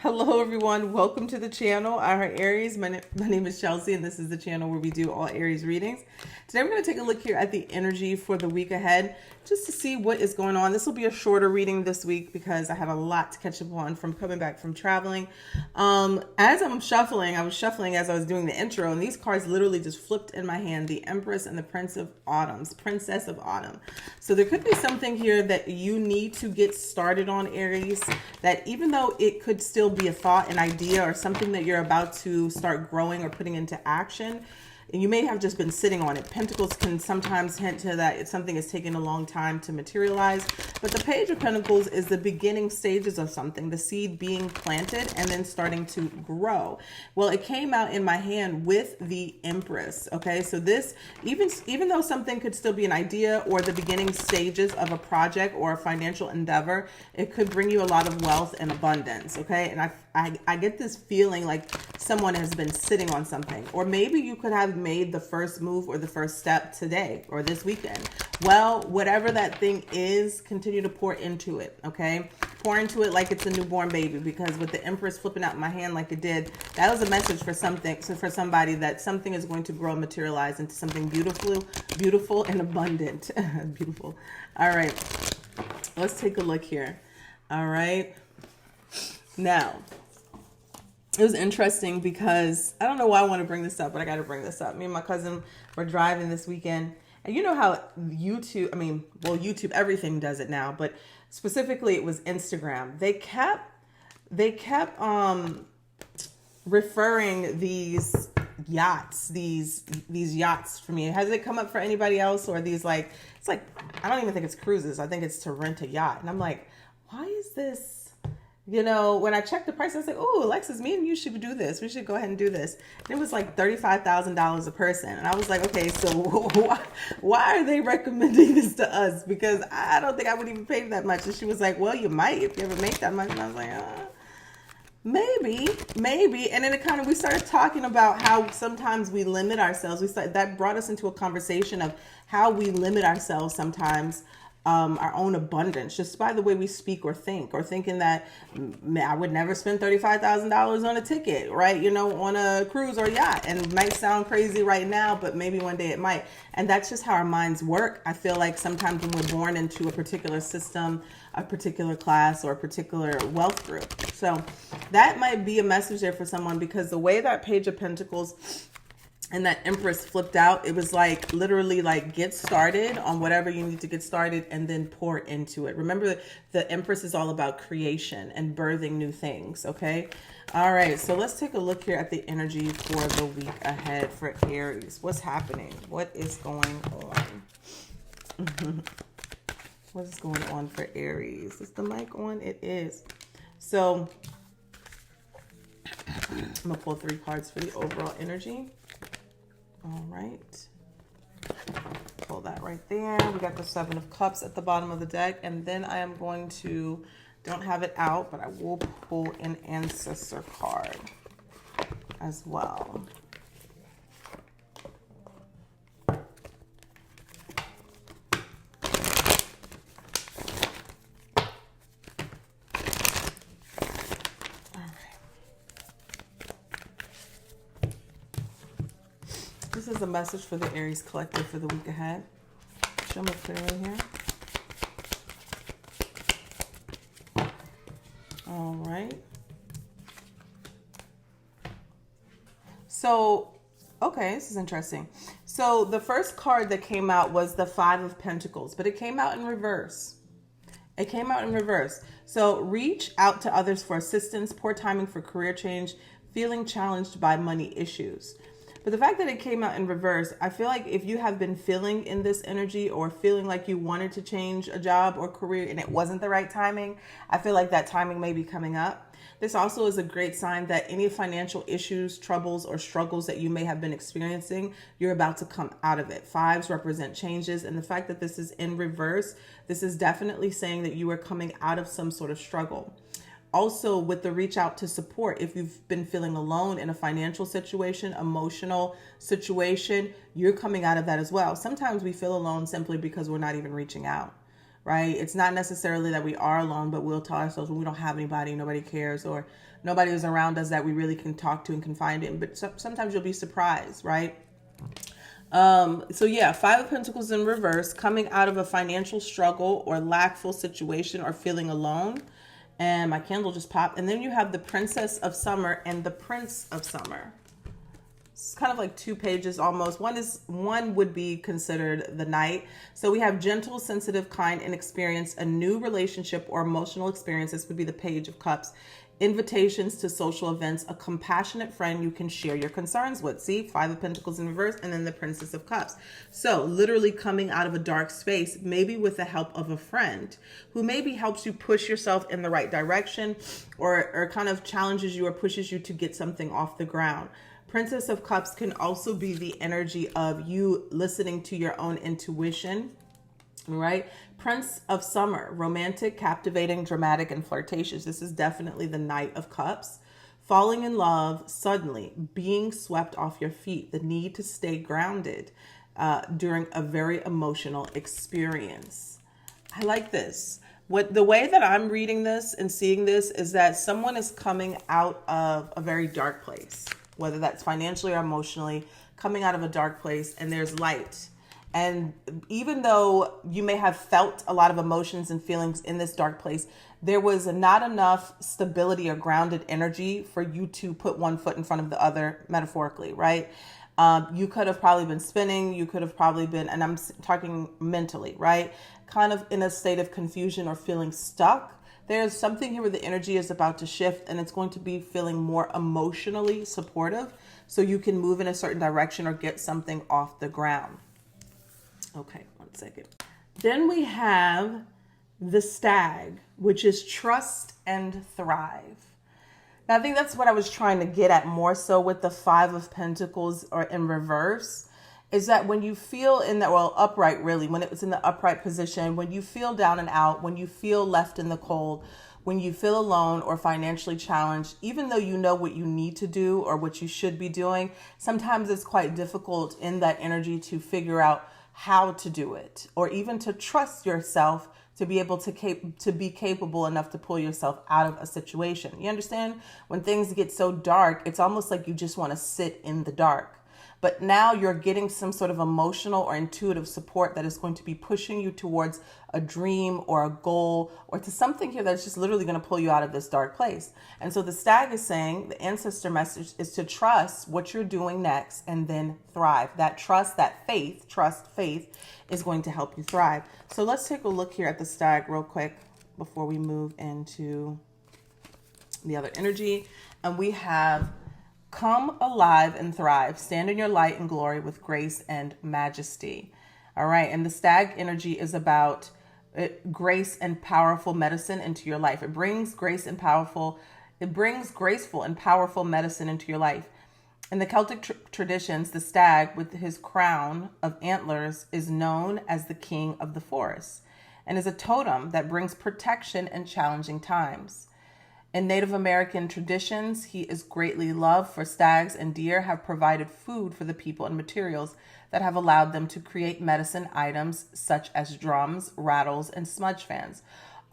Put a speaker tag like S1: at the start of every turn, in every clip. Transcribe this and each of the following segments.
S1: Hello everyone, welcome to the channel. I heart Aries. My name is Chelsea and this is the channel where we do all Aries readings. Today we're going to take a look here at the energy for the week ahead just to see what is going on. This will be a shorter reading this week because I have a lot to catch up on from coming back from traveling. As I'm shuffling, I was shuffling as I was doing the intro and these cards literally just flipped in my hand, the Empress and the Princess of Autumn. So there could be something here that you need to get started on, Aries, that even though it could still be a thought, an idea, or something that you're about to start growing or putting into action, and you may have just been sitting on it. Pentacles can sometimes hint to that something is taking a long time to materialize. But the Page of Pentacles is the beginning stages of something, the seed being planted and then starting to grow. Well, it came out in my hand with the Empress. Okay, so this, even though something could still be an idea or the beginning stages of a project or a financial endeavor, it could bring you a lot of wealth and abundance. Okay, and I get this feeling like someone has been sitting on something, or maybe you could have made the first move or the first step today or this weekend. Well, whatever that thing is, continue to pour into it. Okay, pour into it like it's a newborn baby, because with the Empress flipping out in my hand like it did, that was a message for something. So for somebody, that something is going to grow and materialize into something beautiful and abundant. Beautiful. All right, let's take a look here. All right, now it was interesting because I don't know why I want to bring this up, but I got to bring this up. Me and my cousin were driving this weekend, and you know how YouTube, everything does it now, but specifically it was Instagram. They kept referring these yachts, these yachts for me. Has it come up for anybody else? Or these, like, it's like, I don't even think it's cruises. I think it's to rent a yacht. And I'm like, why is this? You know, when I checked the price, I was like, oh, Alexis, me and you should do this. We should go ahead and do this. And it was like $35,000 a person. And I was like, okay, so why are they recommending this to us? Because I don't think I would even pay that much. And she was like, well, you might if you ever make that much. And I was like, maybe. And then we started talking about how sometimes we limit ourselves. That brought us into a conversation of how we limit ourselves sometimes. Our own abundance just by the way we speak or think, or thinking that I would never spend $35,000 on a ticket, right? You know, on a cruise or yacht. And it might sound crazy right now, but maybe one day it might. And that's just how our minds work. I feel like sometimes when we're born into a particular system, a particular class, or a particular wealth group. So that might be a message there for someone, because the way that Page of Pentacles and that Empress flipped out, it was like literally like get started on whatever you need to get started and then pour into it. Remember, the Empress is all about creation and birthing new things. Okay. All right. So let's take a look here at the energy for the week ahead for Aries. What's happening? What is going on? What is going on for Aries? Is the mic on? It is. So I'm going to pull 3 cards for the overall energy. All right, pull that right there. We got the 7 of Cups at the bottom of the deck, and then I am going to, don't have it out, but I will pull an Ancestor card as well. This is a message for the Aries collective for the week ahead. Show me clearly here. All right. So, okay, this is interesting. So the first card that came out was the 5 of Pentacles, but it came out in reverse. It came out in reverse. So reach out to others for assistance, poor timing for career change, feeling challenged by money issues. But the fact that it came out in reverse, I feel like if you have been feeling in this energy or feeling like you wanted to change a job or career and it wasn't the right timing, I feel like that timing may be coming up. This also is a great sign that any financial issues, troubles, or struggles that you may have been experiencing, you're about to come out of it. 5s represent changes. And the fact that this is in reverse, this is definitely saying that you are coming out of some sort of struggle. Also, with the reach out to support, if you've been feeling alone in a financial situation, emotional situation, you're coming out of that as well. Sometimes we feel alone simply because we're not even reaching out. right? It's not necessarily that we are alone, but we'll tell ourselves when we don't have anybody, nobody cares, or nobody is around us that we really can talk to and confide in. But sometimes you'll be surprised, right? So yeah, Five of Pentacles in reverse, coming out of a financial struggle or lackful situation or feeling alone. And my candle just popped. And then you have the Princess of Summer and the Prince of Summer. It's kind of like 2 pages almost. One would be considered the Knight. So we have gentle, sensitive, kind, and experience a new relationship or emotional experience. This would be the Page of Cups. Invitations to social events, a compassionate friend you can share your concerns with. See, Five of Pentacles in reverse, and then the Princess of Cups. So literally coming out of a dark space, maybe with the help of a friend who maybe helps you push yourself in the right direction, or kind of challenges you or pushes you to get something off the ground. Princess of Cups can also be the energy of you listening to your own intuition, right? Prince of Summer, romantic, captivating, dramatic, and flirtatious. This is definitely the Knight of Cups. Falling in love suddenly, being swept off your feet, the need to stay grounded during a very emotional experience. I like this. The way that I'm reading this and seeing this is that someone is coming out of a very dark place, whether that's financially or emotionally, coming out of a dark place, and there's light. And even though you may have felt a lot of emotions and feelings in this dark place, there was not enough stability or grounded energy for you to put one foot in front of the other, metaphorically, right? You could have probably been spinning. You could have probably been, and I'm talking mentally, right? Kind of in a state of confusion or feeling stuck. There's something here where the energy is about to shift, and it's going to be feeling more emotionally supportive, so you can move in a certain direction or get something off the ground. Okay, 1 second. Then we have the Stag, which is trust and thrive. Now, I think that's what I was trying to get at more so with the Five of Pentacles or in reverse, is that when you feel in that, well, upright really, when it's in the upright position, when you feel down and out, when you feel left in the cold, when you feel alone or financially challenged, even though you know what you need to do or what you should be doing, sometimes it's quite difficult in that energy to figure out how to do it, or even to trust yourself to be able to be capable enough to pull yourself out of a situation. You understand? When things get so dark, it's almost like you just want to sit in the dark. But now you're getting some sort of emotional or intuitive support that is going to be pushing you towards a dream or a goal or to something here that's just literally going to pull you out of this dark place. And so the Stag is saying, the ancestor message is to trust what you're doing next and then thrive. That trust, that faith, faith is going to help you thrive. So let's take a look here at the Stag real quick before we move into the other energy. And we have come alive and thrive. Stand in your light and glory with grace and majesty. All right. And the Stag energy is about grace and powerful medicine into your life. It brings graceful and powerful medicine into your life. In the Celtic traditions, the stag with his crown of antlers is known as the king of the forest and is a totem that brings protection in challenging times. In Native American traditions, he is greatly loved, for stags and deer have provided food for the people and materials that have allowed them to create medicine items such as drums, rattles, and smudge fans.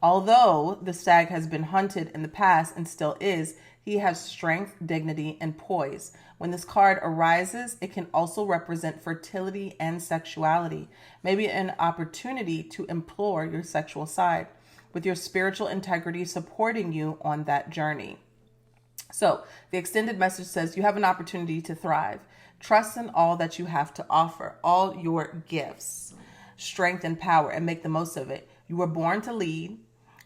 S1: Although the stag has been hunted in the past and still is, he has strength, dignity, and poise. When this card arises, it can also represent fertility and sexuality, maybe an opportunity to implore your sexual side, with your spiritual integrity supporting you on that journey. So the extended message says you have an opportunity to thrive. Trust in all that you have to offer, all your gifts, strength, and power, and make the most of it. You were born to lead,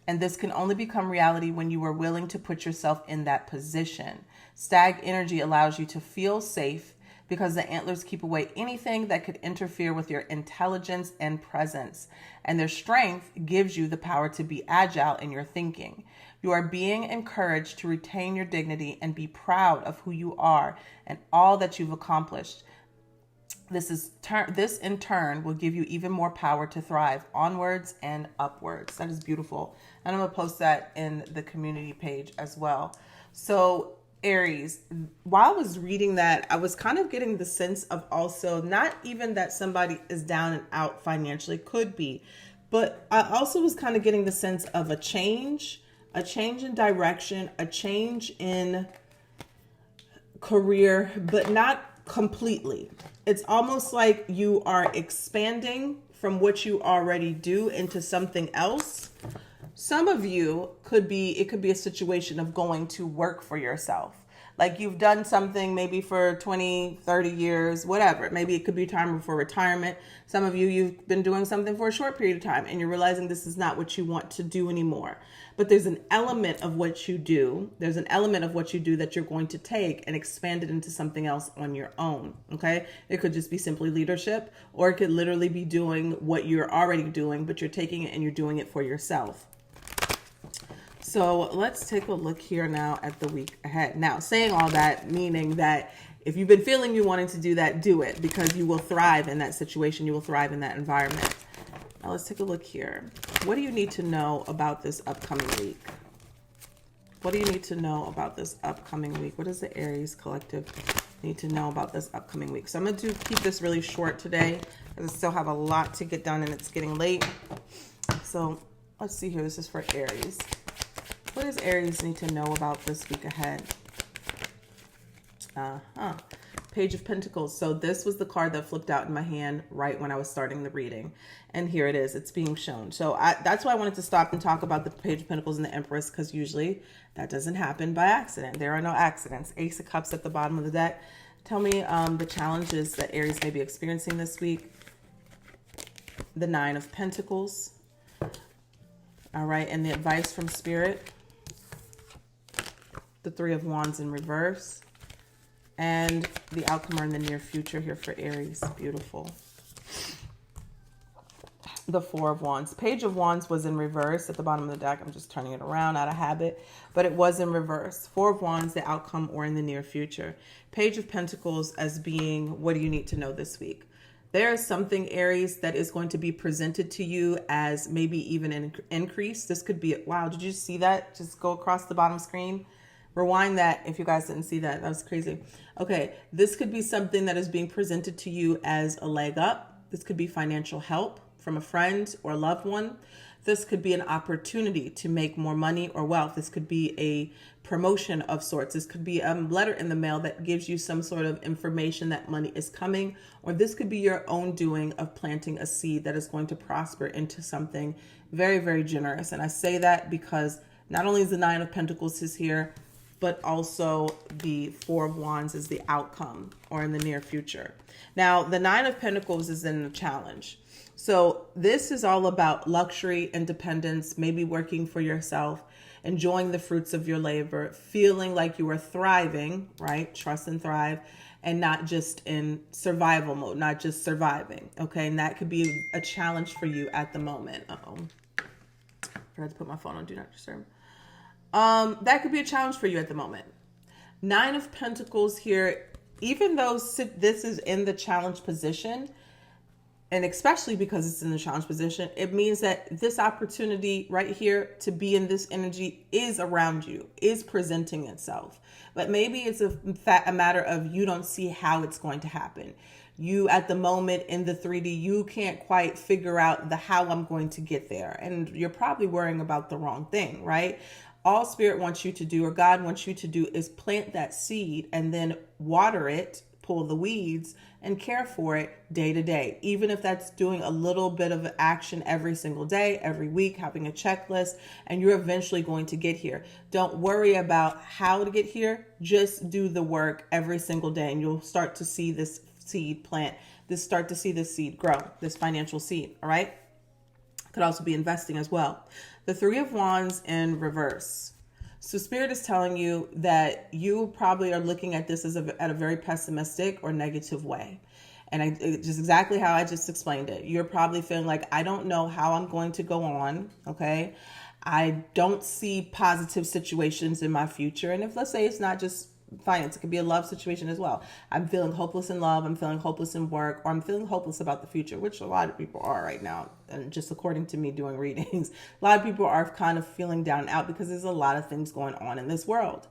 S1: and this can only become reality when you are willing to put yourself in that position. Stag energy allows you to feel safe because the antlers keep away anything that could interfere with your intelligence and presence. And their strength gives you the power to be agile in your thinking. You are being encouraged to retain your dignity and be proud of who you are and all that you've accomplished. This in turn will give you even more power to thrive onwards and upwards. That is beautiful. And I'm going to post that in the community page as well. So Aries, while I was reading that, I was kind of getting the sense of also not even that somebody is down and out financially, could be, But I also was kind of getting the sense of a change in direction, a change in career, but not completely. It's almost like you are expanding from what you already do into something else. Some of you it could be a situation of going to work for yourself. Like you've done something maybe for 20, 30 years, whatever. Maybe it could be time for retirement. Some of you, you've been doing something for a short period of time and you're realizing this is not what you want to do anymore. But there's an element of what you do. There's an element of what you do that you're going to take and expand it into something else on your own. Okay. It could just be simply leadership, or it could literally be doing what you're already doing, but you're taking it and you're doing it for yourself. So let's take a look here now at the week ahead. Now, saying all that, meaning that if you've been feeling you wanting to do that, do it, because you will thrive in that situation. You will thrive in that environment. Now let's take a look here. What do you need to know about this upcoming week? What do you need to know about this upcoming week? What does the Aries collective need to know about this upcoming week? So I'm going to keep this really short today because I still have a lot to get done and it's getting late. So let's see here. This is for Aries. What does Aries need to know about this week ahead? Page of Pentacles. So this was the card that flipped out in my hand right when I was starting the reading. And here it is. It's being shown. So that's why I wanted to stop and talk about the Page of Pentacles and the Empress, because usually that doesn't happen by accident. There are no accidents. Ace of Cups at the bottom of the deck. Tell me the challenges that Aries may be experiencing this week. The Nine of Pentacles. All right. And the advice from Spirit. The Three of Wands in reverse, and the outcome are in the near future here for Aries. Beautiful. The Four of Wands. Page of Wands was in reverse at the bottom of the deck. I'm just turning it around out of habit, but it was in reverse. Four of Wands, the outcome or in the near future. Page of Pentacles as being, what do you need to know this week? There is something, Aries, that is going to be presented to you as maybe even an increase. This could be, wow, did you see that? Just go across the bottom screen. Rewind that if you guys didn't see that. That was crazy. Okay, this could be something that is being presented to you as a leg up. This could be financial help from a friend or loved one. This could be an opportunity to make more money or wealth. This could be a promotion of sorts. This could be a letter in the mail that gives you some sort of information that money is coming. Or this could be your own doing of planting a seed that is going to prosper into something very, very generous. And I say that because not only is the Nine of Pentacles is here, but also the Four of Wands is the outcome or in the near future. Now, the Nine of Pentacles is in the challenge. So this is all about luxury, independence, maybe working for yourself, enjoying the fruits of your labor, feeling like you are thriving, right? Trust and thrive, and not just in survival mode, not just surviving, okay? And that could be a challenge for you at the moment. Uh-oh. I forgot to put my phone on Do Not Disturb. That could be a challenge for you at the moment. Nine of Pentacles here, even though this is in the challenge position, and especially because it's in the challenge position, it means that this opportunity right here to be in this energy is around you, is presenting itself. But maybe it's a matter of you don't see how it's going to happen. You at the moment in the 3D, you can't quite figure out the how I'm going to get there. And you're probably worrying about the wrong thing, right? All Spirit wants you to do, or God wants you to do, is plant that seed and then water it, pull the weeds, and care for it day to day. Even if that's doing a little bit of action every single day, every week, having a checklist, and you're eventually going to get here. Don't worry about how to get here. Just do the work every single day, and you'll start to see this seed plant, start to see this seed grow, this financial seed, all right? Could also be investing as well. The Three of Wands in reverse. So Spirit is telling you that you probably are looking at this as at a very pessimistic or negative way. And just exactly how I just explained it. You're probably feeling like, I don't know how I'm going to go on. Okay. I don't see positive situations in my future. And if, let's say, it's not just finance, it could be a love situation as well. I'm feeling hopeless in love, I'm feeling hopeless in work, or I'm feeling hopeless about the future, which a lot of people are right now. And just according to me doing readings, a lot of people are kind of feeling down and out because there's a lot of things going on in this world.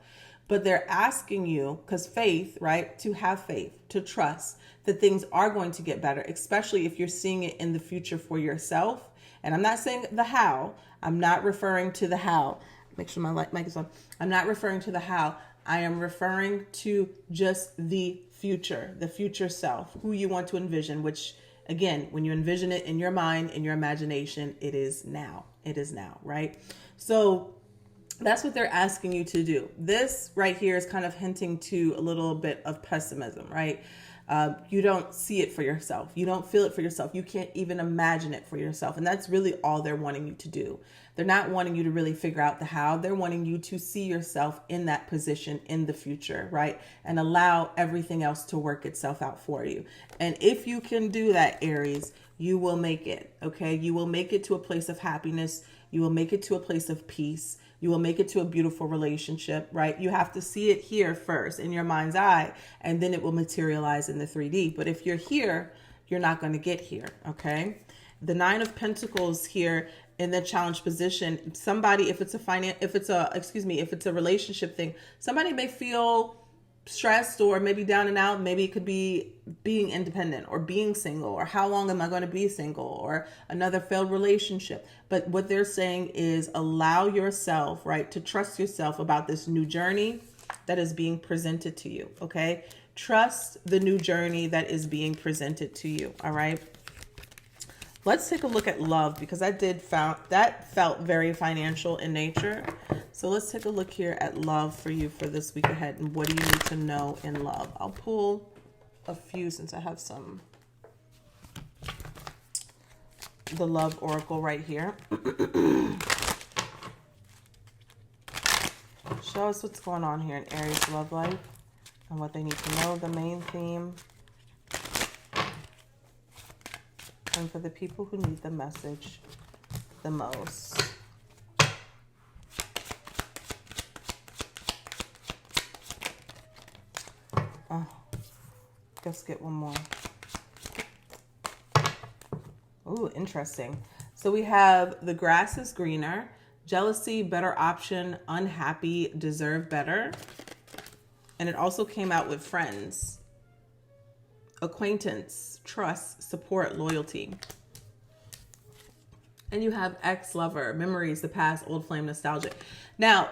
S1: But they're asking you, because faith, right, to have faith, to trust that things are going to get better, especially if you're seeing it in the future for yourself And I'm not saying the how. I'm not referring to the how. Make sure my mic is on. I'm not referring to the how. I am referring to just the future self, who you want to envision, which again, when you envision it in your mind, in your imagination, it is now. It is now, right? So that's what they're asking you to do. This right here is kind of hinting to a little bit of pessimism, right? You don't see it for yourself. You don't feel it for yourself. You can't even imagine it for yourself. And that's really all they're wanting you to do. They're not wanting you to really figure out the how. They're wanting you to see yourself in that position in the future, right? And allow everything else to work itself out for you. And if you can do that, Aries, you will make it, okay? You will make it to a place of happiness. You will make it to a place of peace. You will make it to a beautiful relationship, right? You have to see it here first in your mind's eye, and then it will materialize in the 3D. But if you're here, you're not going to get here, okay? The 9 of Pentacles here in the challenge position, somebody, if it's a relationship thing, somebody may feel stressed or maybe down and out. Maybe it could be being independent or being single, or how long am I going to be single, or another failed relationship. But what they're saying is allow yourself, right, to trust yourself about this new journey that is being presented to you. Okay. Trust the new journey that is being presented to you. All right. Let's take a look at love, because that felt very financial in nature. So let's take a look here at love for you for this week ahead. And what do you need to know in love? I'll pull a few since I have the love oracle right here. Show us what's going on here in Aries love life and what they need to know, the main theme. And for the people who need the message the most. Oh, let's get one more. Ooh, interesting. So we have the grass is greener, jealousy, better option, unhappy, deserve better. And it also came out with friends, acquaintance, trust, support, loyalty. And you have ex-lover, memories, the past, old flame, nostalgic. Now,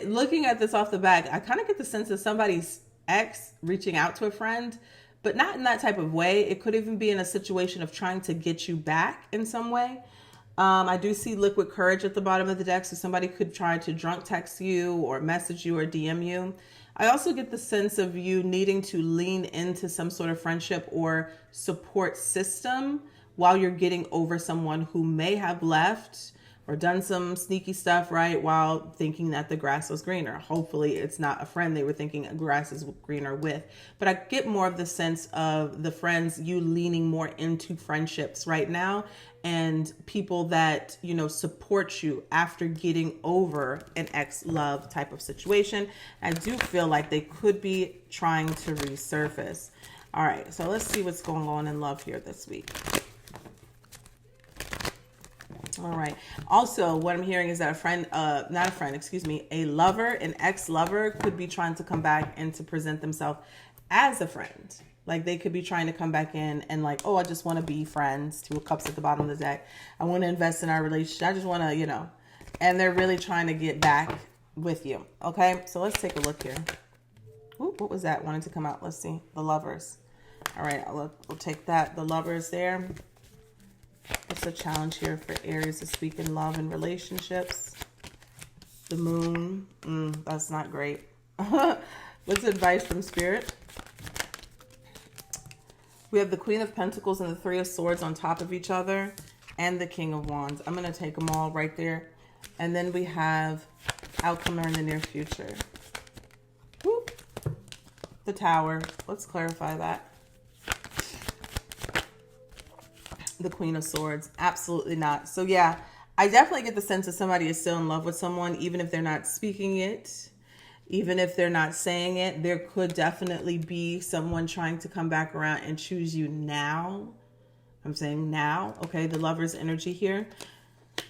S1: looking at this off the back, I kind of get the sense of somebody's ex reaching out to a friend, but not in that type of way. It could even be in a situation of trying to get you back in some way. I do see liquid courage at the bottom of the deck, so somebody could try to drunk text you or message you or DM you. I also get the sense of you needing to lean into some sort of friendship or support system while you're getting over someone who may have left or done some sneaky stuff, right, while thinking that the grass was greener. Hopefully it's not a friend they were thinking grass is greener with. But I get more of the sense of the friends, you leaning more into friendships right now, and people that, you know, support you after getting over an ex-love type of situation. I do feel like they could be trying to resurface. All right, so let's see what's going on in love here this week. All right. Also, what I'm hearing is that a lover, an ex-lover could be trying to come back and to present themselves as a friend. Like they could be trying to come back in and like, oh, I just want to be friends. 2 of Cups at the bottom of the deck. I want to invest in our relationship. I just want to, you know, and they're really trying to get back with you. Okay. So let's take a look here. Ooh, what was that? Wanted to come out. Let's see. The lovers. All right. We'll take that. The lovers there. What's a challenge here for Aries this week in love and relationships? The moon. That's not great. What's advice from Spirit? We have the Queen of Pentacles and the 3 of Swords on top of each other, and the King of Wands. I'm going to take them all right there. And then we have outcome in the near future. Whoop. The Tower. Let's clarify that. The Queen of Swords. Absolutely not. So yeah, I definitely get the sense that somebody is still in love with someone, even if they're not speaking it, even if they're not saying it. There could definitely be someone trying to come back around and choose you now. I'm saying now. Okay, the Lover's energy here.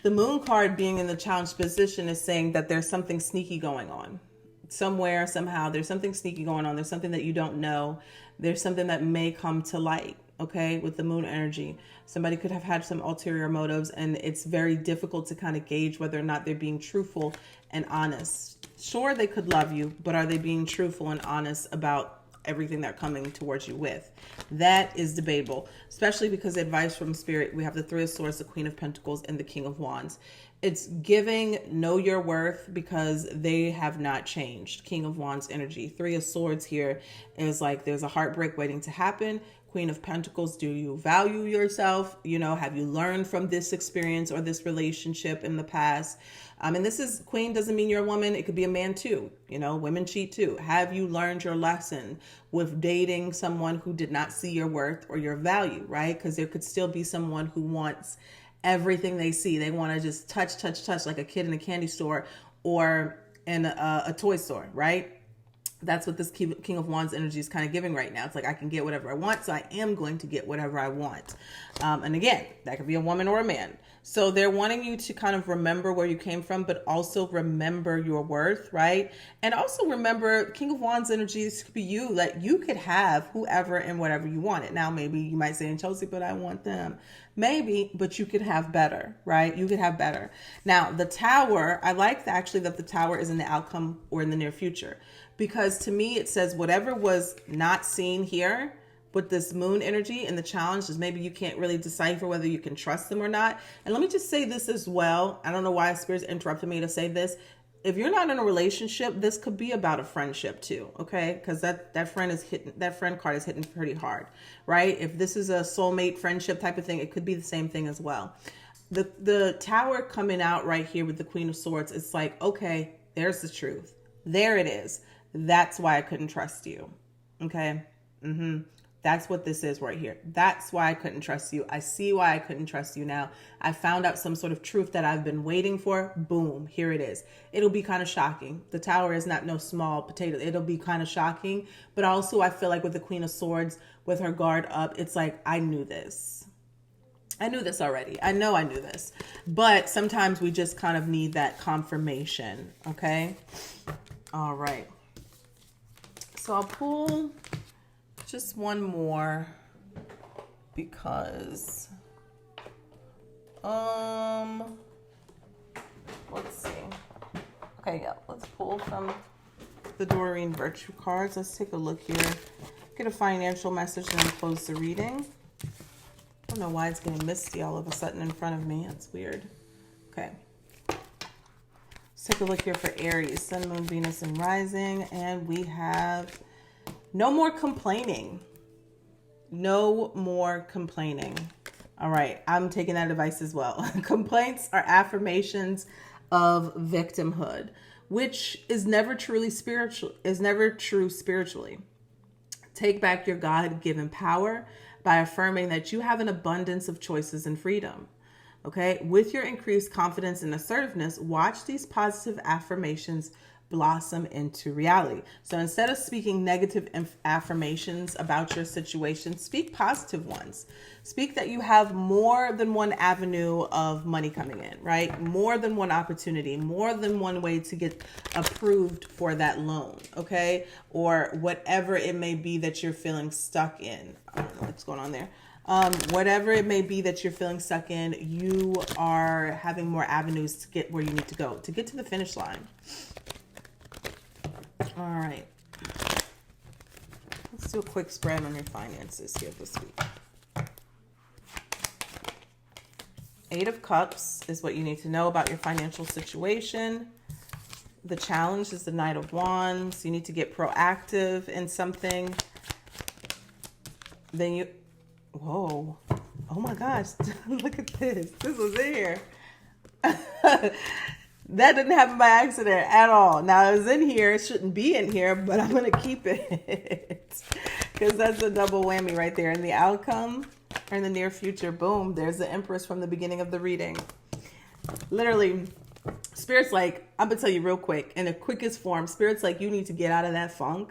S1: The Moon card being in the challenge position is saying that there's something sneaky going on. Somewhere, somehow, there's something sneaky going on. There's something that you don't know. There's something that may come to light. okay, with the moon energy. Somebody could have had some ulterior motives, and it's very difficult to kind of gauge whether or not they're being truthful and honest. Sure, they could love you, but are they being truthful and honest about everything they're coming towards you with? That is debatable, especially because advice from Spirit, we have the Three of Swords, the Queen of Pentacles, and the King of Wands. It's giving know your worth because they have not changed. King of Wands energy. Three of Swords here is like there's a heartbreak waiting to happen. Queen of Pentacles, do you value yourself? You know, have you learned from this experience or this relationship in the past? And this is, Queen doesn't mean you're a woman. It could be a man too. You know, women cheat too. Have you learned your lesson with dating someone who did not see your worth or your value, right? Because there could still be someone who wants everything they see. They want to just touch like a kid in a candy store or in a toy store, right? That's what this King of Wands energy is kind of giving right now. It's like, I can get whatever I want, so I am going to get whatever I want. And again, that could be a woman or a man. So they're wanting you to kind of remember where you came from, but also remember your worth, right? And also remember, King of Wands energies could be you, that you could have whoever and whatever you wanted. Now, maybe you might say, in Chelsea, but I want them. Maybe, but you could have better, right? You could have better. Now, the Tower, I like actually that the Tower is in the outcome or in the near future, because to me, it says whatever was not seen here with this moon energy, and the challenge is maybe you can't really decipher whether you can trust them or not. And let me just say this as well. I don't know why Spirit's interrupted me to say this. If you're not in a relationship, this could be about a friendship too, okay? Because that friend card is hitting pretty hard, right? If this is a soulmate friendship type of thing, it could be the same thing as well. The Tower coming out right here with the Queen of Swords, it's like, okay, there's the truth. There it is. That's why I couldn't trust you, okay? That's what this is right here. That's why I couldn't trust you. I see why I couldn't trust you now. I found out some sort of truth that I've been waiting for. Boom, here it is. It'll be kind of shocking. The Tower is not no small potato. It'll be kind of shocking. But also I feel like with the Queen of Swords, with her guard up, it's like, I knew this. I knew this already. I know I knew this. But sometimes we just kind of need that confirmation, okay? All right. So I'll pull just one more because let's see. Okay, yeah, let's pull from the Doreen Virtue cards. Let's take a look here. Get a financial message and then close the reading. I don't know why it's getting misty all of a sudden in front of me. That's weird. Okay. Let's take a look here for Aries, Sun, Moon, Venus, and Rising. And we have no more complaining. No more complaining. All right. I'm taking that advice as well. Complaints are affirmations of victimhood, which is never truly spiritual, is never true spiritually. Take back your God-given power by affirming that you have an abundance of choices and freedom. Okay. With your increased confidence and assertiveness, watch these positive affirmations blossom into reality. So instead of speaking negative affirmations about your situation, speak positive ones. Speak that you have more than one avenue of money coming in, right? More than one opportunity, more than one way to get approved for that loan, okay? Or whatever it may be that you're feeling stuck in. I don't know what's going on there. Whatever it may be that you're feeling stuck in, you are having more avenues to get where you need to go, to get to the finish line. All right. Let's do a quick spread on your finances here this week. 8 of Cups is what you need to know about your financial situation. The challenge is the Knight of Wands. You need to get proactive in something. Then you... Whoa. Oh my gosh. Look at this. This was in here. That didn't happen by accident at all. Now, it was in here. It shouldn't be in here, but I'm going to keep it. Because that's a double whammy right there. In the outcome, or in the near future, boom, there's the Empress from the beginning of the reading. Literally, Spirit's like, I'm going to tell you real quick, in the quickest form, Spirit's like, you need to get out of that funk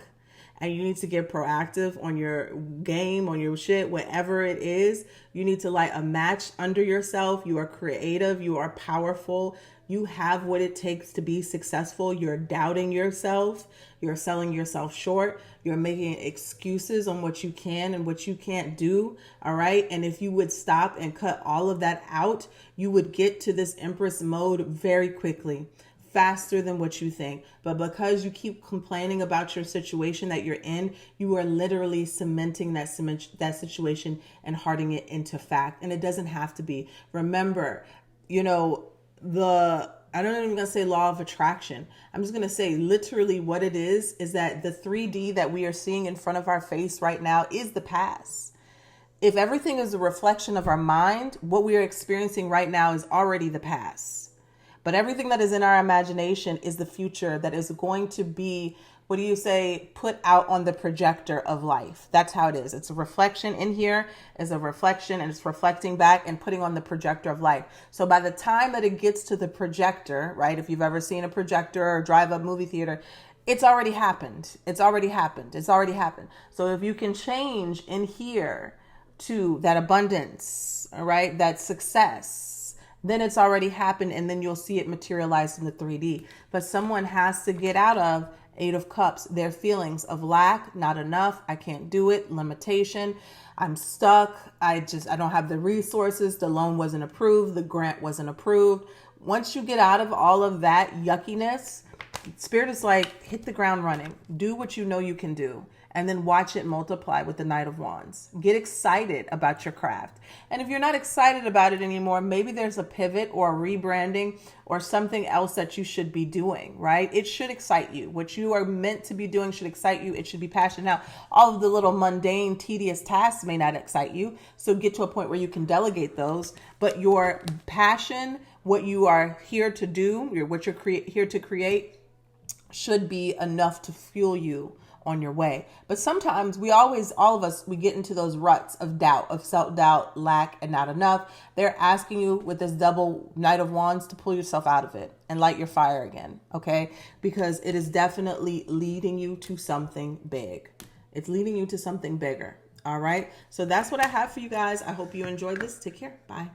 S1: and you need to get proactive on your game, on your shit, whatever it is. You need to light a match under yourself. You are creative. You are powerful. You have what it takes to be successful. You're doubting yourself. You're selling yourself short. You're making excuses on what you can and what you can't do. All right. And if you would stop and cut all of that out, you would get to this Empress mode very quickly, faster than what you think. But because you keep complaining about your situation that you're in, you are literally cementing that situation and hardening it into fact. And it doesn't have to be. Remember, I'm not even gonna say law of attraction. I'm just gonna say literally what it is that the 3D that we are seeing in front of our face right now is the past. If everything is a reflection of our mind, what we are experiencing right now is already the past. But everything that is in our imagination is the future that is going to be, put out on the projector of life. That's how it is. It's a reflection in here, is a reflection, and it's reflecting back and putting on the projector of life. So by the time that it gets to the projector, right, if you've ever seen a projector or drive-up movie theater, it's already happened. It's already happened. It's already happened. So if you can change in here to that abundance, all right, that success, then it's already happened, and then you'll see it materialize in the 3D. But someone has to get out of 8 of Cups, their feelings of lack, not enough, I can't do it, limitation, I'm stuck, I don't have the resources, the loan wasn't approved, the grant wasn't approved. Once you get out of all of that yuckiness, Spirit is like, hit the ground running, do what you know you can do, and then watch it multiply with the Knight of Wands. Get excited about your craft. And if you're not excited about it anymore, maybe there's a pivot or a rebranding or something else that you should be doing, right? It should excite you. What you are meant to be doing should excite you. It should be passionate. Now, all of the little mundane, tedious tasks may not excite you. So get to a point where you can delegate those. But your passion, what you are here to do, what you're here to create, should be enough to fuel you on your way. But sometimes all of us, we get into those ruts of doubt, of self-doubt, lack, and not enough. They're asking you with this double Knight of Wands to pull yourself out of it and light your fire again, okay? Because it is definitely leading you to something big. It's leading you to something bigger, all right? So that's what I have for you guys. I hope you enjoyed this. Take care. Bye.